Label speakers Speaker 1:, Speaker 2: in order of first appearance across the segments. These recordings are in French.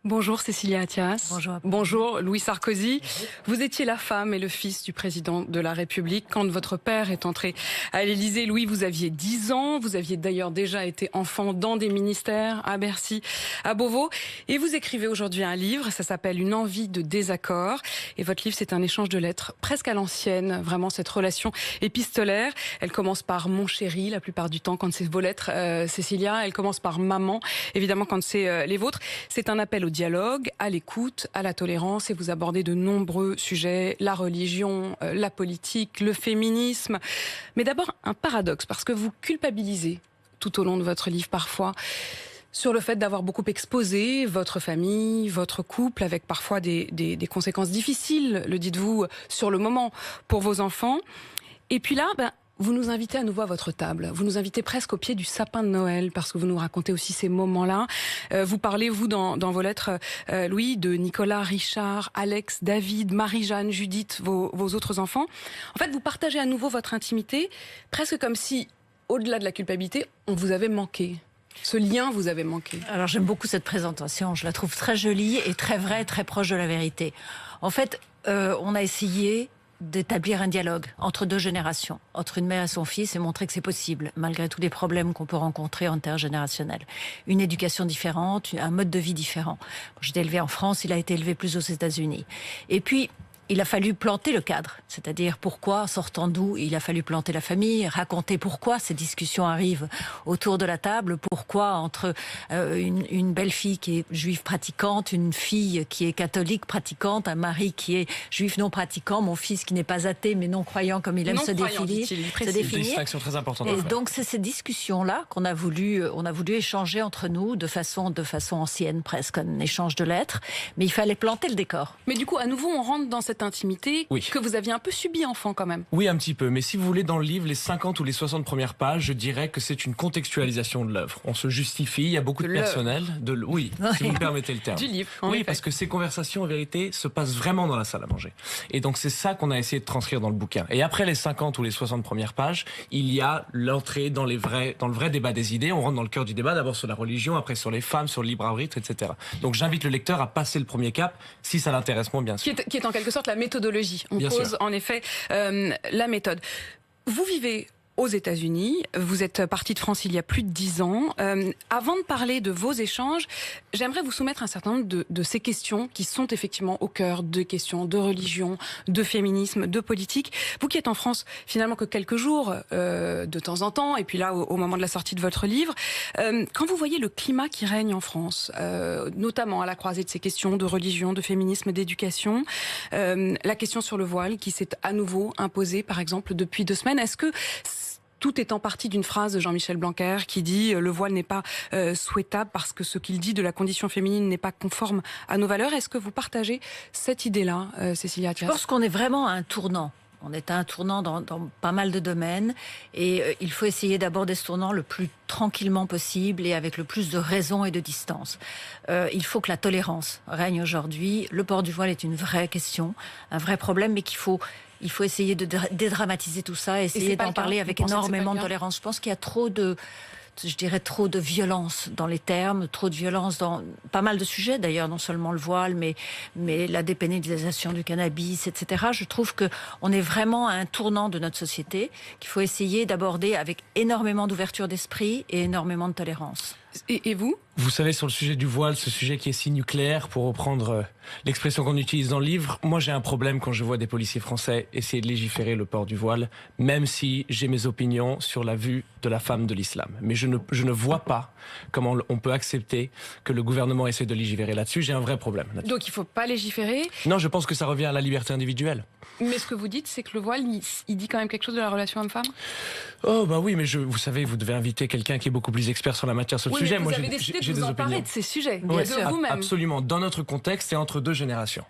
Speaker 1: Bonjour Cécilia Attias.
Speaker 2: Bonjour.
Speaker 1: Bonjour Louis Sarkozy. Vous étiez la femme et le fils du président de la République. Quand votre père est entré à l'Élysée, Louis, vous aviez 10 ans. Vous aviez d'ailleurs déjà été enfant dans des ministères, à Bercy, à Beauvau. Et vous écrivez aujourd'hui un livre, ça s'appelle Une envie de désaccord. Et votre livre, c'est un échange de lettres presque à l'ancienne. Vraiment cette relation épistolaire. Elle commence par mon chéri, la plupart du temps, quand c'est vos lettres, Cécilia. Elle commence par maman, évidemment, quand c'est les vôtres. C'est un appel au dialogue, à l'écoute, à la tolérance, et vous abordez de nombreux sujets, la religion, la politique, le féminisme. Mais d'abord, un paradoxe, parce que vous culpabilisez tout au long de votre livre parfois sur le fait d'avoir beaucoup exposé votre famille, votre couple, avec parfois des conséquences difficiles, le dites-vous, sur le moment, pour vos enfants. Et puis là, vous nous invitez à nouveau à votre table. Vous nous invitez presque au pied du sapin de Noël, parce que vous nous racontez aussi ces moments-là. Vous parlez, vous, dans vos lettres, Louis, de Nicolas, Richard, Alex, David, Marie-Jeanne, Judith, vos autres enfants. En fait, vous partagez à nouveau votre intimité, presque comme si, au-delà de la culpabilité, on vous avait manqué. Ce lien vous avait manqué.
Speaker 2: Alors j'aime beaucoup cette présentation, je la trouve très jolie et très vraie, très proche de la vérité. En fait, on a essayé d'établir un dialogue entre deux générations, entre une mère et son fils, et montrer que c'est possible, malgré tous les problèmes qu'on peut rencontrer intergénérationnels. Une éducation différente, un mode de vie différent. J'étais élevée en France, il a été élevé plus aux États-Unis. Et puis, il a fallu planter le cadre, c'est-à-dire pourquoi, sortant d'où, il a fallu planter la famille, raconter pourquoi ces discussions arrivent autour de la table, pourquoi entre une belle-fille qui est juive pratiquante, une fille qui est catholique pratiquante, un mari qui est juif non pratiquant, mon fils qui n'est pas athée mais non croyant comme il aime se définir.
Speaker 3: C'est une distinction très importante.
Speaker 2: Et donc c'est ces discussions-là qu'on a voulu échanger entre nous de façon ancienne presque, un échange de lettres, mais il fallait planter le décor.
Speaker 1: Mais du coup, à nouveau, on rentre dans cette intimité que vous aviez un peu subie enfant quand même.
Speaker 3: Oui, un petit peu. Mais si vous voulez, dans le livre, les 50 ou les 60 premières pages, je dirais que c'est une contextualisation de l'œuvre. On se justifie, il y a beaucoup de personnel. Oui, si vous me permettez le terme.
Speaker 1: Du livre,
Speaker 3: oui, parce que ces conversations, en vérité, se passent vraiment dans la salle à manger. Et donc c'est ça qu'on a essayé de transcrire dans le bouquin. Et après les 50 ou les 60 premières pages, il y a l'entrée dans le vrai débat des idées. On rentre dans le cœur du débat, d'abord sur la religion, après sur les femmes, sur le libre arbitre, etc. Donc j'invite le lecteur à passer le premier cap, si ça l'intéresse moins, bien sûr.
Speaker 1: Qui est en quelque sorte la méthodologie. On pose en effet la méthode. Vous vivez aux États-Unis, vous êtes parti de France il y a plus de 10 ans. Avant de parler de vos échanges, j'aimerais vous soumettre un certain nombre de ces questions qui sont effectivement au cœur de questions de religion, de féminisme, de politique. Vous qui êtes en France finalement que quelques jours de temps en temps, et puis là au moment de la sortie de votre livre, quand vous voyez le climat qui règne en France, notamment à la croisée de ces questions de religion, de féminisme, d'éducation, la question sur le voile qui s'est à nouveau imposée par exemple depuis 2 semaines, est-ce que tout étant parti d'une phrase de Jean-Michel Blanquer qui dit « le voile n'est pas souhaitable parce que ce qu'il dit de la condition féminine n'est pas conforme à nos valeurs ». Est-ce que vous partagez cette idée-là, Cécilia Attias ?
Speaker 2: Je pense qu'on est vraiment à un tournant. On est à un tournant dans pas mal de domaines et il faut essayer d'aborder ce tournant le plus tranquillement possible et avec le plus de raison et de distance. Il faut que la tolérance règne aujourd'hui. Le port du voile est une vraie question, un vrai problème, mais qu'il faut essayer de dédramatiser tout ça, essayer d'en parler avec énormément de tolérance. Je pense qu'il y a trop de violence dans les termes, trop de violence dans pas mal de sujets d'ailleurs, non seulement le voile, mais la dépénalisation du cannabis, etc. Je trouve qu'on est vraiment à un tournant de notre société qu'il faut essayer d'aborder avec énormément d'ouverture d'esprit et énormément de tolérance.
Speaker 1: Et vous ?
Speaker 3: Vous savez, sur le sujet du voile, ce sujet qui est si nucléaire, pour reprendre l'expression qu'on utilise dans le livre, moi j'ai un problème quand je vois des policiers français essayer de légiférer le port du voile, même si j'ai mes opinions sur la vue de la femme de l'islam. Mais je ne vois pas comment on peut accepter que le gouvernement essaie de légiférer là-dessus. J'ai un vrai problème là-dessus.
Speaker 1: Donc il ne faut pas légiférer ?
Speaker 3: Non, je pense que ça revient à la liberté individuelle.
Speaker 1: Mais ce que vous dites, c'est que le voile, il dit quand même quelque chose de la relation homme-femme ?
Speaker 3: Oh bah oui, mais vous savez, vous devez inviter quelqu'un qui est beaucoup plus expert sur la matière, sur le sujet.
Speaker 1: Mais vous avez décidé de vous emparer de ces sujets, de vous-même.
Speaker 3: Absolument, dans notre contexte et entre 2 générations.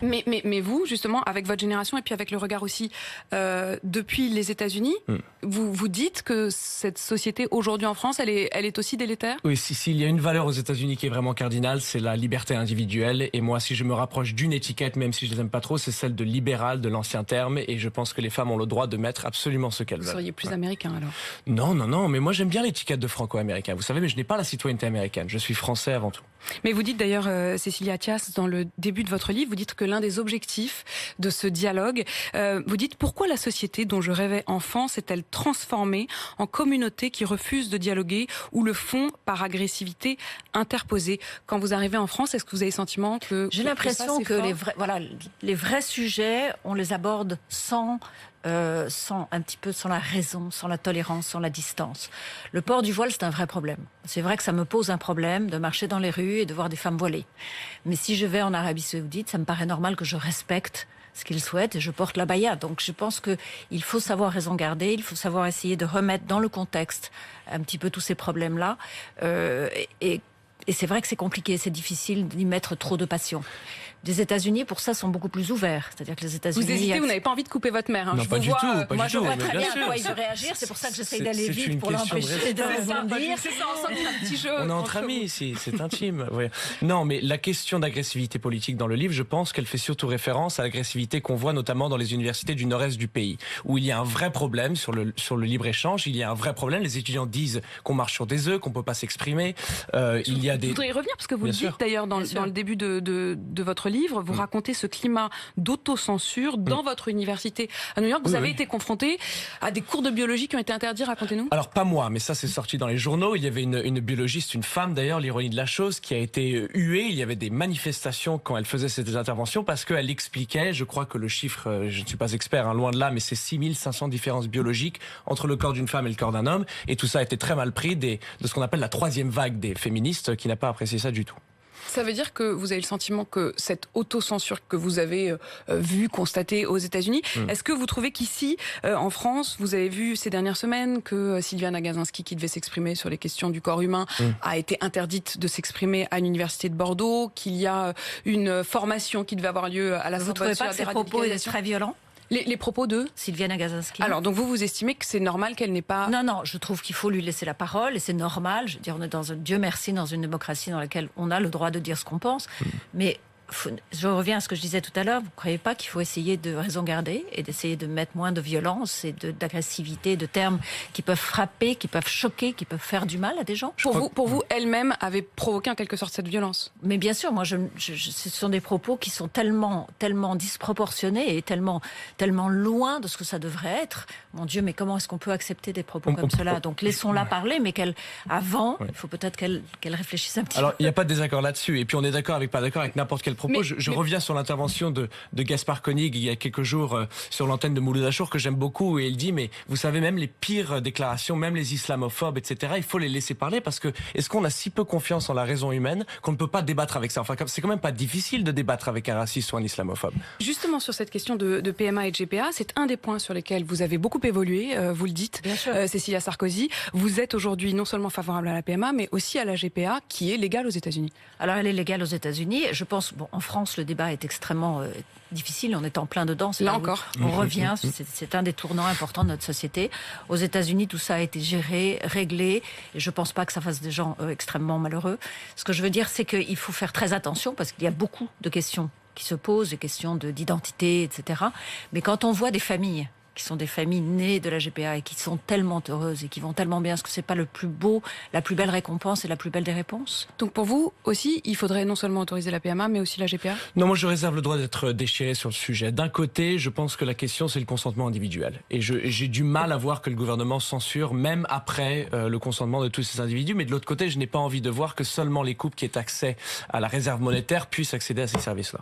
Speaker 1: Mais vous, justement, avec votre génération et puis avec le regard aussi depuis les États-Unis, vous dites que cette société aujourd'hui en France, elle est aussi délétère?
Speaker 3: Oui, s'il y a une valeur aux États-Unis qui est vraiment cardinale, c'est la liberté individuelle. Et moi, si je me rapproche d'une étiquette, même si je les aime pas trop, c'est celle de libéral, de l'ancien terme. Et je pense que les femmes ont le droit de mettre absolument ce qu'elles veulent.
Speaker 1: Vous seriez plus américain alors?
Speaker 3: Non, mais moi j'aime bien l'étiquette de franco-américain. Vous savez, mais je n'ai pas la citoyenneté américaine. Je suis français avant tout.
Speaker 1: Mais vous dites d'ailleurs, Cécilia Attias, dans le début de votre livre, vous dites que l'un des objectifs de ce dialogue, vous dites pourquoi la société dont je rêvais enfant s'est-elle transformée en communauté qui refuse de dialoguer ou le font par agressivité interposée. Quand vous arrivez en France, est-ce que vous avez le sentiment que...
Speaker 2: J'ai l'impression que les vrais sujets, on les aborde sans la raison, sans la tolérance, sans la distance. Le port du voile, c'est un vrai problème. C'est vrai que ça me pose un problème de marcher dans les rues et de voir des femmes voilées. Mais si je vais en Arabie Saoudite, ça me paraît normal que je respecte ce qu'ils souhaitent et je porte la baya. Donc je pense qu'il faut savoir raison garder, il faut savoir essayer de remettre dans le contexte un petit peu tous ces problèmes-là. Et c'est vrai que c'est compliqué, c'est difficile d'y mettre trop de passion. Les États-Unis, pour ça, sont beaucoup plus ouverts. C'est-à-dire que les États-Unis...
Speaker 1: Vous hésitez, vous n'avez pas envie de couper votre mère. Hein.
Speaker 3: Non, pas du tout.
Speaker 2: Moi, je vois très bien à quoi il veut réagir. C'est pour ça que j'essaye d'aller vite pour l'empêcher de rebondir.
Speaker 1: C'est ça, on sent un petit jeu.
Speaker 3: On est entre amis ici, c'est intime. Oui. Non, mais la question d'agressivité politique dans le livre, je pense qu'elle fait surtout référence à l'agressivité qu'on voit notamment dans les universités du nord-est du pays, où il y a un vrai problème sur le libre-échange. Il y a un vrai problème. Les étudiants disent qu'on marche sur des œufs, qu'on peut pas s'exprimer. Il y a des...
Speaker 1: Je voudrais y revenir parce que vous le dites d'ailleurs dans le début de votre livre. Vous racontez ce climat d'autocensure dans votre université à New York. Vous avez été confronté à des cours de biologie qui ont été interdits, racontez-nous.
Speaker 3: Alors pas moi, mais ça c'est sorti dans les journaux. Il y avait une biologiste, une femme d'ailleurs, l'ironie de la chose, qui a été huée. Il y avait des manifestations quand elle faisait ces interventions parce qu'elle expliquait, je crois que le chiffre, je ne suis pas expert, hein, loin de là, mais c'est 6500 différences biologiques entre le corps d'une femme et le corps d'un homme. Et tout ça a été très mal pris de ce qu'on appelle la troisième vague des féministes qui n'a pas apprécié ça du tout.
Speaker 1: Ça veut dire que vous avez le sentiment que cette autocensure que vous avez vue, constatée aux États-Unis, est-ce que vous trouvez qu'ici, en France, vous avez vu ces dernières semaines que Sylviane Agacinski, qui devait s'exprimer sur les questions du corps humain, a été interdite de s'exprimer à l'université de Bordeaux, qu'il y a une formation qui devait avoir lieu à la Sorbonne sur la déradicalisation? Vous ne trouvez pas que ces propos étaient très violents? Les propos de
Speaker 2: Sylviane Agacinski.
Speaker 1: Alors, donc vous estimez que c'est normal qu'elle n'ait pas...
Speaker 2: Non, je trouve qu'il faut lui laisser la parole et c'est normal. Je veux dire, on est Dieu merci, dans une démocratie dans laquelle on a le droit de dire ce qu'on pense. Mais je reviens à ce que je disais tout à l'heure. Vous ne croyez pas qu'il faut essayer de raison garder et d'essayer de mettre moins de violence et d'agressivité, de termes qui peuvent frapper, qui peuvent choquer, qui peuvent faire du mal à des gens?
Speaker 1: Pour vous, elle-même avait provoqué en quelque sorte cette violence?
Speaker 2: Mais bien sûr, moi, ce sont des propos qui sont tellement disproportionnés et tellement loin de ce que ça devrait être. Mon Dieu, mais comment est-ce qu'on peut accepter des propos comme cela? Donc laissons-la parler, mais il faut peut-être qu'elle réfléchisse un petit peu.
Speaker 3: Alors, il n'y a pas de désaccord là-dessus. Et puis on est d'accord avec n'importe quel propos. Je reviens sur l'intervention de Gaspard Koenig il y a quelques jours sur l'antenne de Mouloud Achour que j'aime beaucoup, et il dit mais vous savez, même les pires déclarations, même les islamophobes, etc., il faut les laisser parler parce que est-ce qu'on a si peu confiance en la raison humaine qu'on ne peut pas débattre avec ça? Enfin, c'est quand même pas difficile de débattre avec un raciste ou un islamophobe.
Speaker 1: Justement, sur cette question de PMA et de GPA, c'est un des points sur lesquels vous avez beaucoup évolué, vous le dites, Cécilia Sarkozy. Vous êtes aujourd'hui non seulement favorable à la PMA, mais aussi à la GPA, qui est légale aux États-Unis.
Speaker 2: Alors, elle est légale aux États-Unis. Je pense, en France, le débat est extrêmement difficile. On est en plein dedans.
Speaker 1: Là encore.
Speaker 2: On revient. C'est un des tournants importants de notre société. Aux États-Unis, tout ça a été géré, réglé. Et je ne pense pas que ça fasse des gens extrêmement malheureux. Ce que je veux dire, c'est qu'il faut faire très attention parce qu'il y a beaucoup de questions qui se posent, des questions d'identité, etc. Mais quand on voit des familles qui sont des familles nées de la GPA et qui sont tellement heureuses et qui vont tellement bien, est-ce que c'est pas le plus beau, la plus belle récompense et la plus belle des réponses?
Speaker 1: Donc pour vous aussi, il faudrait non seulement autoriser la PMA, mais aussi la GPA?
Speaker 3: Non, moi je réserve le droit d'être déchiré sur le sujet. D'un côté, je pense que la question c'est le consentement individuel. Et j'ai du mal à voir que le gouvernement censure, même après le consentement de tous ces individus. Mais de l'autre côté, je n'ai pas envie de voir que seulement les couples qui aient accès à la réserve monétaire puissent accéder à ces services-là.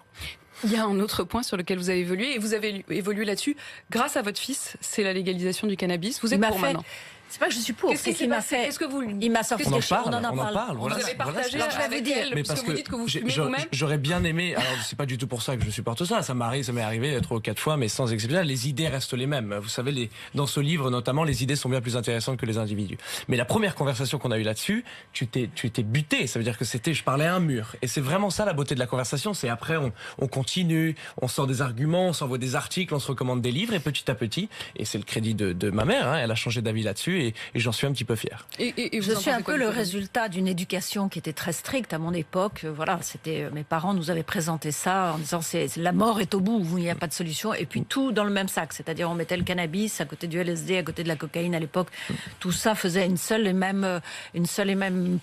Speaker 1: Il y a un autre point sur lequel vous avez évolué, et vous avez évolué là-dessus grâce à votre fils, c'est la légalisation du cannabis. Vous êtes pour maintenant?
Speaker 2: C'est pas que je suis pour.
Speaker 1: Qu'est-ce qu'il m'a fait? Qu'est-ce que vous...
Speaker 2: Il m'a sorti
Speaker 3: on
Speaker 2: des choses.
Speaker 3: On en parle.
Speaker 1: Vous avez partagé avec elle,
Speaker 3: mais
Speaker 1: parce que vous dites que vous fumez vous-même.
Speaker 3: J'aurais bien aimé. Alors c'est pas du tout pour ça que je supporte ça. Ça m'est arrivé 3 ou 4 fois, mais sans exception. Les idées restent les mêmes. Vous savez, dans ce livre notamment, les idées sont bien plus intéressantes que les individus. Mais la première conversation qu'on a eue là-dessus, tu t'es buté. Ça veut dire que je parlais à un mur. Et c'est vraiment ça la beauté de la conversation. C'est après on continue, on sort des arguments, on s'envoie des articles, on se recommande des livres, et petit à petit, et c'est le crédit de ma mère, elle a changé d'avis là-dessus, et j'en suis un petit peu fier.
Speaker 2: Et je suis un peu le résultat d'une éducation qui était très stricte à mon époque. Voilà, mes parents nous avaient présenté ça en disant la mort est au bout, où il n'y a pas de solution, et puis tout dans le même sac. C'est-à-dire on mettait le cannabis à côté du LSD, à côté de la cocaïne à l'époque. Tout ça faisait une seule et même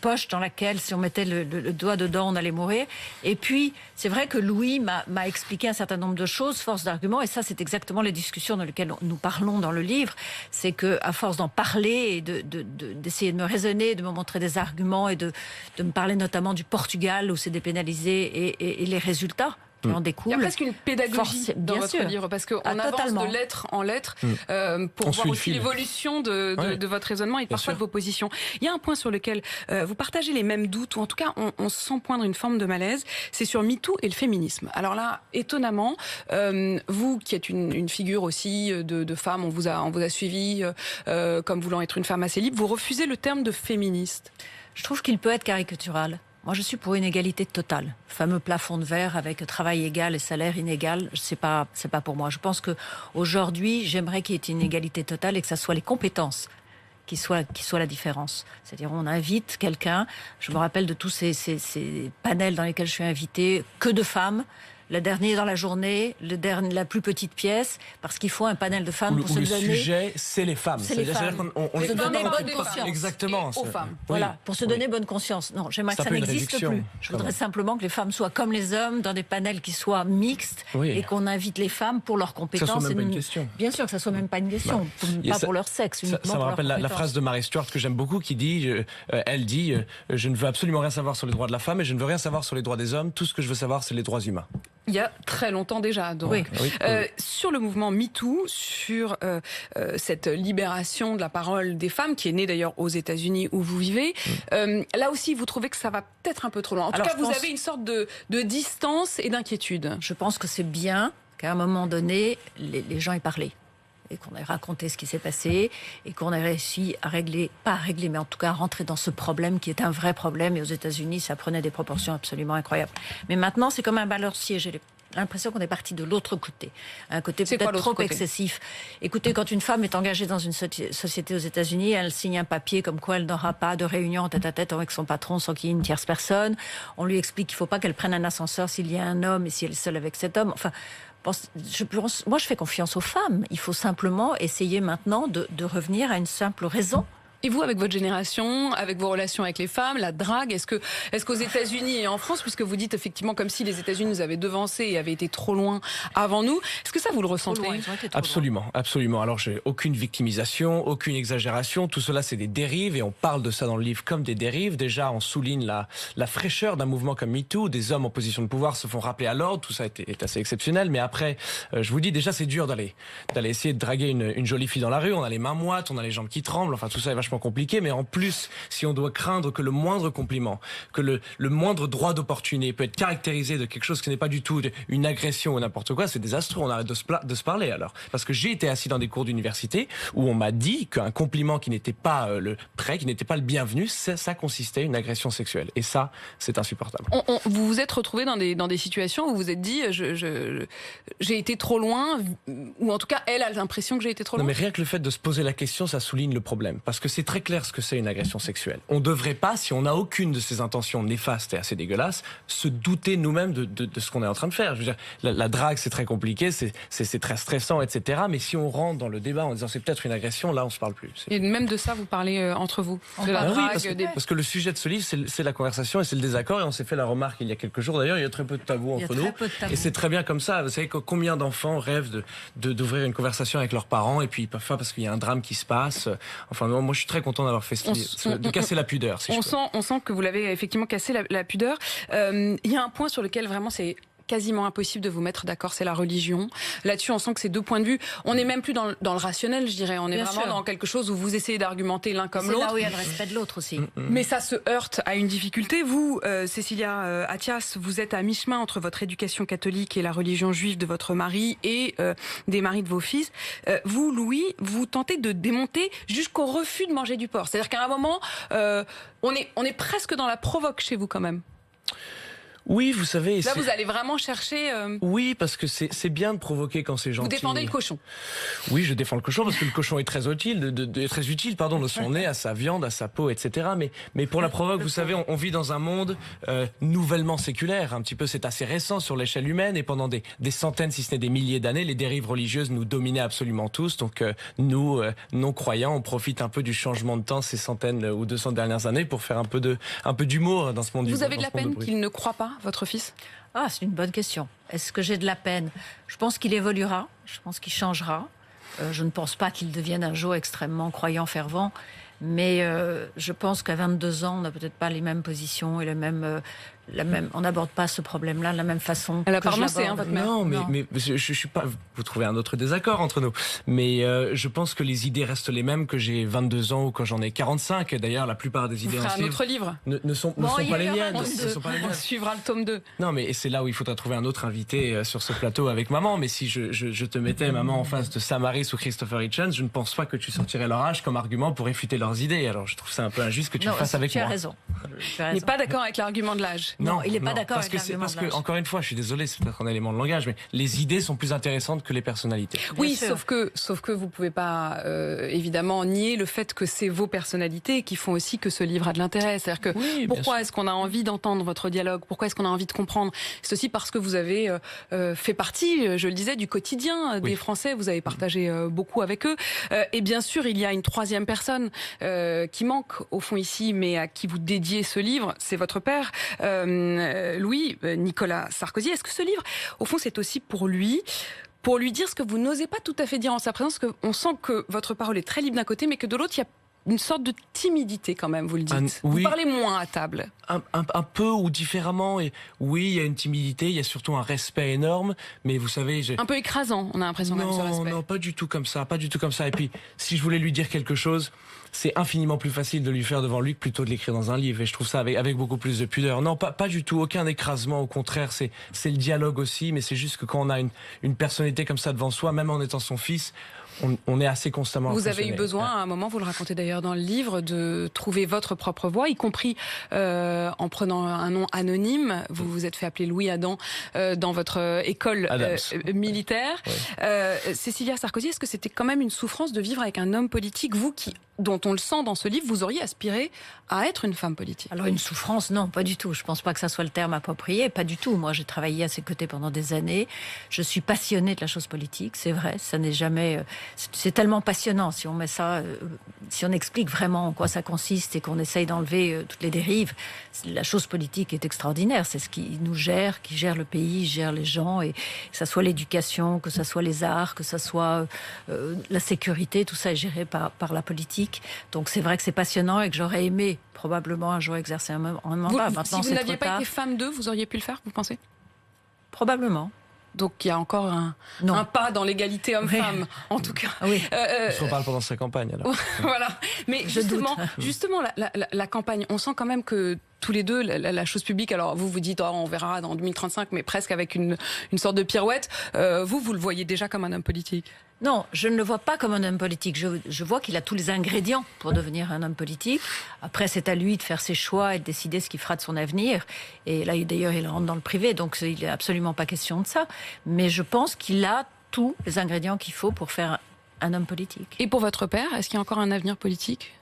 Speaker 2: poche dans laquelle, si on mettait le doigt dedans, on allait mourir. Et puis, c'est vrai que Louis m'a expliqué un certain nombre de choses, force d'arguments, et ça, c'est exactement les discussions dans lesquelles nous parlons dans le livre. C'est que, à force d'en parler et d'essayer de me raisonner, de me montrer des arguments et de me parler notamment du Portugal où c'est dépénalisé et les résultats qui en découlent.
Speaker 1: Il y a presque une pédagogie dans votre livre, parce qu'on avance de lettre en lettre pour voir aussi l'évolution de votre raisonnement et parfois de vos positions. Il y a un point sur lequel vous partagez les mêmes doutes, ou en tout cas on sent poindre une forme de malaise, c'est sur MeToo et le féminisme. Alors là, étonnamment, vous qui êtes une figure aussi de femme, on vous a suivi comme voulant être une femme assez libre, vous refusez le terme de féministe.
Speaker 2: Je trouve qu'il peut être caricatural. Moi, je suis pour une égalité totale. Le fameux plafond de verre avec travail égal et salaire inégal, c'est pas pour moi. Je pense que aujourd'hui, j'aimerais qu'il y ait une égalité totale et que ça soit les compétences qui soient la différence. C'est-à-dire, on invite quelqu'un. Je me rappelle de tous ces panels dans lesquels je suis invitée, que de femmes. Le dernier dans la journée, la plus petite pièce, parce qu'il faut un panel de femmes pour se donner...
Speaker 3: Le sujet, c'est les femmes.
Speaker 2: C'est les femmes. Pour se donner bonne conscience.
Speaker 3: Exactement.
Speaker 1: Aux femmes.
Speaker 2: Voilà, pour se donner bonne conscience. Non, j'aimerais que ça n'existe plus. Je voudrais simplement que les femmes soient comme les hommes, dans des panels qui soient mixtes, et qu'on invite les femmes pour leurs compétences.
Speaker 3: Que ça soit même pas une question.
Speaker 2: Bien sûr que ça soit même pas une question. Pas pour leur sexe, uniquement
Speaker 3: ça me rappelle la phrase de Mary Stuart que j'aime beaucoup, qui dit, elle dit, je ne veux absolument rien savoir sur les droits de la femme et je ne veux rien savoir sur les droits des hommes. Tout ce que je veux savoir, c'est les droits humains.
Speaker 1: Il y a très longtemps déjà. Donc. Sur le mouvement MeToo, sur cette libération de la parole des femmes, qui est née d'ailleurs aux États-Unis où vous vivez, là aussi, vous trouvez que ça va peut-être un peu trop loin. En tout cas, vous avez une sorte de distance et d'inquiétude.
Speaker 2: Je pense que c'est bien qu'à un moment donné, les gens aient parlé. Et qu'on ait raconté ce qui s'est passé, et qu'on ait réussi à régler, pas à régler, mais en tout cas à rentrer dans ce problème qui est un vrai problème. Et aux États-Unis, ça prenait des proportions absolument incroyables. Mais maintenant, c'est comme un balancier. J'ai l'impression qu'on est parti de l'autre côté. Un côté peut-être trop excessif. Écoutez, quand une femme est engagée dans une société aux États-Unis, elle signe un papier comme quoi elle n'aura pas de réunion tête-à-tête avec son patron sans qu'il y ait une tierce personne. On lui explique qu'il ne faut pas qu'elle prenne un ascenseur s'il y a un homme et si elle est seule avec cet homme. Enfin, moi, je fais confiance aux femmes. Il faut simplement essayer maintenant de revenir à une simple raison.
Speaker 1: Et vous, avec votre génération, avec vos relations avec les femmes, la drague, est-ce qu'aux États-Unis et en France, puisque vous dites effectivement comme si les États-Unis nous avaient devancés et avaient été trop loin avant nous, est-ce que ça vous le ressentez?
Speaker 3: Absolument, absolument. Alors j'ai aucune victimisation, aucune exagération. Tout cela, c'est des dérives et on parle de ça dans le livre comme des dérives. Déjà, on souligne la fraîcheur d'un mouvement comme MeToo. Des hommes en position de pouvoir se font rappeler à l'ordre. Tout ça est assez exceptionnel. Mais après, je vous dis déjà, c'est dur d'aller essayer de draguer une jolie fille dans la rue. On a les mains moites, on a les jambes qui tremblent. Enfin, tout ça est vachement compliqué, mais en plus, si on doit craindre que le moindre compliment, que le moindre droit d'opportunité peut être caractérisé de quelque chose qui n'est pas du tout une agression ou n'importe quoi, c'est désastreux. On arrête de se parler alors. Parce que j'ai été assis dans des cours d'université où on m'a dit qu'un compliment qui n'était pas qui n'était pas le bienvenu, ça consistait une agression sexuelle. Et ça, c'est insupportable.
Speaker 1: Vous vous êtes retrouvé dans des situations où vous vous êtes dit, j'ai été trop loin, ou en tout cas, elle a l'impression que j'ai été trop loin.
Speaker 3: Non, mais rien que le fait de se poser la question, ça souligne le problème. Parce que c'est très clair ce que c'est une agression sexuelle. On ne devrait pas, si on n'a aucune de ces intentions néfastes et assez dégueulasses, se douter nous-mêmes de ce qu'on est en train de faire. Je veux dire, la drague, c'est très compliqué, c'est très stressant, etc. Mais si on rentre dans le débat en disant c'est peut-être une agression, là, on ne se parle plus.
Speaker 1: Et même de ça, vous parlez entre vous, de la drague.
Speaker 3: Oui, parce que le sujet de ce livre, c'est la conversation et c'est le désaccord. Et on s'est fait la remarque il y a quelques jours. D'ailleurs, il y a très peu de tabous entre nous. Et c'est très bien comme ça. Vous savez combien d'enfants rêvent d'ouvrir une conversation avec leurs parents et puis parfois parce qu'il y a un drame qui se passe. Enfin, moi, je suis très content d'avoir fait de casser la pudeur. Si
Speaker 1: on sent que vous l'avez effectivement cassé la pudeur. Il y a un point sur lequel vraiment c'est quasiment impossible de vous mettre d'accord, c'est la religion. Là-dessus, on sent que c'est deux points de vue. On n'est même plus dans le rationnel, je dirais. On est
Speaker 2: Bien
Speaker 1: vraiment
Speaker 2: sûr.
Speaker 1: dans quelque chose où vous essayez d'argumenter l'un comme
Speaker 2: C'est
Speaker 1: l'autre.
Speaker 2: là où il y a le respect de l'autre aussi.
Speaker 1: Mais ça se heurte à une difficulté. Vous, Cécilia Attias, vous êtes à mi-chemin entre votre éducation catholique et la religion juive de votre mari et des maris de vos fils. Vous, Louis, vous tentez de démonter jusqu'au refus de manger du porc. C'est-à-dire qu'à un moment, on est presque dans la provoque chez vous quand même.
Speaker 3: Oui, vous savez...
Speaker 1: Là, vous allez vraiment chercher...
Speaker 3: Oui, parce que c'est bien de provoquer quand c'est gentil.
Speaker 1: Vous défendez le cochon.
Speaker 3: Oui, je défends le cochon parce que le cochon est très utile, très utile, pardon, de son nez, à sa viande, à sa peau, etc. Mais pour la provoque, vous savez, on vit dans un monde nouvellement séculaire. Un petit peu, c'est assez récent sur l'échelle humaine et pendant des centaines, si ce n'est des milliers d'années, les dérives religieuses nous dominaient absolument tous. Donc nous, non-croyants, on profite un peu du changement de temps ces centaines ou 200 dernières années pour faire un peu d'humour dans ce monde.
Speaker 1: Vous avez de la peine qu'il ne croit pas, votre fils ?
Speaker 2: Ah, c'est une bonne question. Est-ce que j'ai de la peine ? Je pense qu'il évoluera, je pense qu'il changera. Je ne pense pas qu'il devienne un jour extrêmement croyant, fervent. Mais je pense qu'à 22 ans, on n'a peut-être pas les mêmes positions et on n'aborde pas ce problème-là de la même façon.
Speaker 1: Elle a
Speaker 2: que je
Speaker 1: prononcé,
Speaker 2: l'aborde.
Speaker 1: votre mère.
Speaker 3: Non, mais je suis pas. Vous trouvez un autre désaccord entre nous. Mais je pense que les idées restent les mêmes que j'ai 22 ans ou quand j'en ai 45. Et d'ailleurs, la plupart des idées
Speaker 1: Vous ferez un autre livre.
Speaker 3: ne sont pas les miennes. Ne sont pas les
Speaker 1: On
Speaker 3: miennes.
Speaker 1: suivra le tome 2.
Speaker 3: Non, mais c'est là où il faudra trouver un autre invité sur ce plateau avec maman. Mais si je te mettais, maman, en face de Sam Harris ou Christopher Hitchens, je ne pense pas que tu sortirais leur âge comme argument pour réfuter leurs idées. Alors je trouve ça un peu injuste que tu le fasses avec
Speaker 2: tu
Speaker 3: moi.
Speaker 2: as raison.
Speaker 1: Il n'est pas d'accord avec l'argument de l'âge.
Speaker 2: Non, il n'est pas d'accord
Speaker 3: parce
Speaker 2: avec
Speaker 3: que
Speaker 2: l'argument de
Speaker 3: parce que,
Speaker 2: l'âge.
Speaker 3: encore une fois, je suis désolé, c'est peut-être un élément de langage, mais les idées sont plus intéressantes que les personnalités.
Speaker 1: Oui,
Speaker 2: sûr.
Speaker 1: sauf que vous pouvez pas évidemment nier le fait que c'est vos personnalités qui font aussi que ce livre a de l'intérêt. C'est-à-dire que
Speaker 3: Oui, bien
Speaker 1: pourquoi
Speaker 3: sûr.
Speaker 1: est-ce qu'on a envie d'entendre votre dialogue ? Pourquoi est-ce qu'on a envie de comprendre ? C'est aussi parce que vous avez fait partie, je le disais, du quotidien des
Speaker 3: Oui.
Speaker 1: Français. Vous avez partagé beaucoup avec eux. Et bien sûr, il y a une troisième personne qui manque au fond ici, mais à qui vous dédiez ce livre, c'est votre père, Louis, Nicolas Sarkozy. Est-ce que ce livre, au fond, c'est aussi pour lui dire ce que vous n'osez pas tout à fait dire en sa présence, parce qu'on sent que votre parole est très libre d'un côté, mais que de l'autre, il y a une sorte de timidité quand même, vous le dites.
Speaker 3: Oui.
Speaker 1: Vous parlez moins à table.
Speaker 3: Un peu ou différemment. Et oui, il y a une timidité, il y a surtout un respect énorme. Mais vous savez,
Speaker 1: Un peu écrasant, on a l'impression même ce respect.
Speaker 3: Non, pas du tout comme ça, pas du tout comme ça. Et puis, si je voulais lui dire quelque chose, c'est infiniment plus facile de lui faire devant lui que plutôt de l'écrire dans un livre. Et je trouve ça avec beaucoup plus de pudeur. Non, pas du tout, aucun écrasement. Au contraire, c'est le dialogue aussi. Mais c'est juste que quand on a une personnalité comme ça devant soi, même en étant son fils, on est assez constamment
Speaker 1: Vous avez eu
Speaker 3: impressionné.
Speaker 1: besoin, à un moment, vous le racontez d'ailleurs dans le livre, de trouver votre propre voix, y compris en prenant un nom anonyme. Vous vous êtes fait appeler Louis Adam dans votre école militaire.
Speaker 3: Oui.
Speaker 1: Cécilia Sarkozy, est-ce que c'était quand même une souffrance de vivre avec un homme politique, vous dont on le sent dans ce livre, vous auriez aspiré à être une femme politique?
Speaker 2: Alors une souffrance, non, pas du tout. Je pense pas que ça soit le terme approprié, pas du tout. Moi, j'ai travaillé à ses côtés pendant des années. Je suis passionnée de la chose politique, c'est vrai. Ça n'est jamais. C'est tellement passionnant si on met ça, si on explique vraiment en quoi ça consiste et qu'on essaye d'enlever toutes les dérives. La chose politique est extraordinaire. C'est ce qui nous gère, qui gère le pays, gère les gens, et que ça soit l'éducation, que ça soit les arts, que ça soit la sécurité, tout ça est géré par la politique. Donc c'est vrai que c'est passionnant et que j'aurais aimé probablement un jour exercer un mandat. Maintenant,
Speaker 1: si vous
Speaker 2: c'est
Speaker 1: n'aviez
Speaker 2: trop
Speaker 1: pas
Speaker 2: tard.
Speaker 1: été femme d'eux, vous auriez pu le faire, vous pensez?
Speaker 2: Probablement.
Speaker 1: Donc il y a encore un pas dans l'égalité homme-femme, en tout cas.
Speaker 2: Oui.
Speaker 3: On s'en parle pendant sa campagne, alors.
Speaker 1: Voilà. Mais
Speaker 2: Je
Speaker 1: justement, la campagne, on sent quand même que tous les deux, la chose publique, alors vous dites, on verra dans 2035, mais presque avec une sorte de pirouette. Vous le voyez déjà comme un homme politique?
Speaker 2: Non, je ne le vois pas comme un homme politique. Je vois qu'il a tous les ingrédients pour devenir un homme politique. Après, c'est à lui de faire ses choix et de décider ce qu'il fera de son avenir. Et là, d'ailleurs, il rentre dans le privé, donc il n'est absolument pas question de ça. Mais je pense qu'il a tous les ingrédients qu'il faut pour faire un homme politique.
Speaker 1: Et pour votre père, est-ce qu'il y a encore un avenir politique?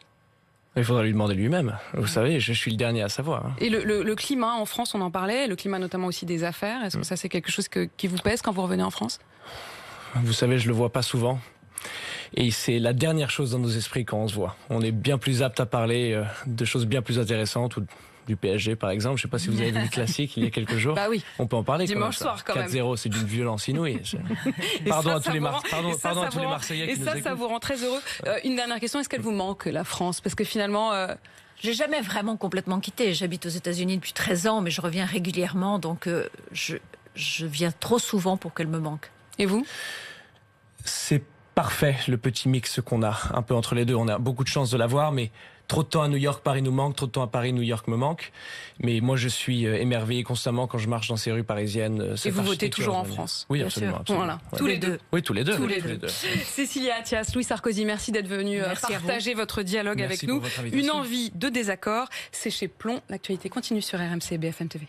Speaker 3: Il faudra lui demander lui-même. Vous savez, je suis le dernier à savoir.
Speaker 1: Et le climat en France, on en parlait, le climat notamment aussi des affaires, est-ce que ça c'est quelque chose qui vous pèse quand vous revenez en France?
Speaker 3: Vous savez, je le vois pas souvent. Et c'est la dernière chose dans nos esprits quand on se voit. On est bien plus apte à parler de choses bien plus intéressantes, ou du PSG par exemple. Je sais pas si vous avez vu le classique il y a quelques jours.
Speaker 1: Bah oui.
Speaker 3: On peut en parler.
Speaker 1: Dimanche soir quand même.
Speaker 3: 4-0, c'est d'une violence inouïe. Pardon à tous les Marseillais qui nous écoutent.
Speaker 1: Ça vous rend très heureux. Une dernière question, est-ce qu'elle vous manque, la France? Parce que finalement...
Speaker 2: Je l'ai jamais vraiment complètement quitté. J'habite aux États-Unis depuis 13 ans, mais je reviens régulièrement, donc je viens trop souvent pour qu'elle me manque.
Speaker 1: Et vous?
Speaker 3: C'est parfait, le petit mix qu'on a, un peu entre les deux. On a beaucoup de chance de l'avoir, mais trop de temps à New York, Paris nous manque, trop de temps à Paris, New York me manque. Mais moi, je suis émerveillé constamment quand je marche dans ces rues parisiennes.
Speaker 1: Et vous votez toujours en France?
Speaker 3: Oui,
Speaker 2: Bien
Speaker 3: absolument.
Speaker 2: sûr.
Speaker 3: absolument.
Speaker 1: Voilà.
Speaker 3: Ouais.
Speaker 1: Tous les deux.
Speaker 3: Oui, tous les deux.
Speaker 1: Tous
Speaker 3: oui,
Speaker 1: les deux. Cécilia Attias, Louis Sarkozy, merci d'être venu
Speaker 2: Merci à
Speaker 1: partager votre dialogue
Speaker 3: Merci
Speaker 1: avec
Speaker 3: pour
Speaker 1: nous.
Speaker 3: votre invitation.
Speaker 1: Une envie de désaccord, c'est chez Plomb. L'actualité continue sur RMC et BFM TV.